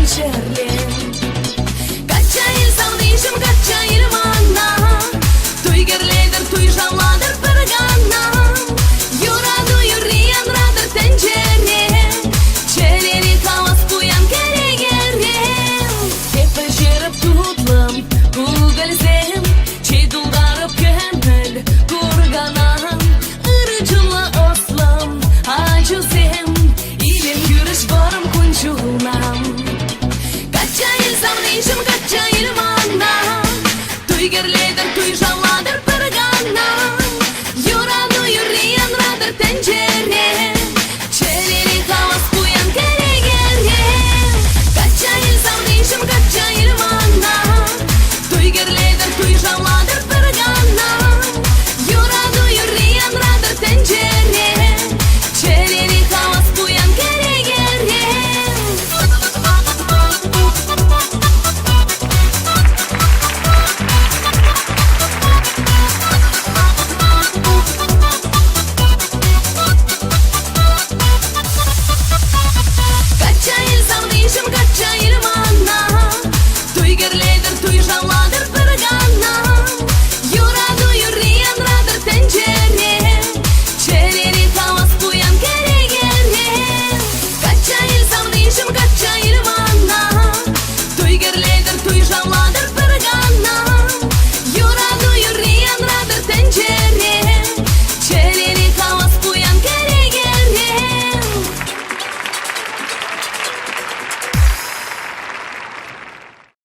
tencerem. Kaça il savnişim, kaça il mana. Tuy gerleder, tuy janladır pırgana. Yuradu yürüyen radır tencerem. Çeleni havas kuyan keregerem. Hep aşırıp tutlum, kulgalzem. Çeduldarıp gönül kurganan. Irıcıla oslam, acuzem. İlim yürüş varım kunçulnam. Kaça il savnişim, kaça il mana. Tuy gerleder, tuy janladır pırgana. Yuradu yürüyen radır tencerem. Çeleni havas kuyan keregerem. Kaça il savnişim, kaça il mana. Tuy gerleder, tuy janladır pırgana. Yuradu yürüyen radır tencerem. Çeleni havas kuyan keregerem. Kaça il savnişim,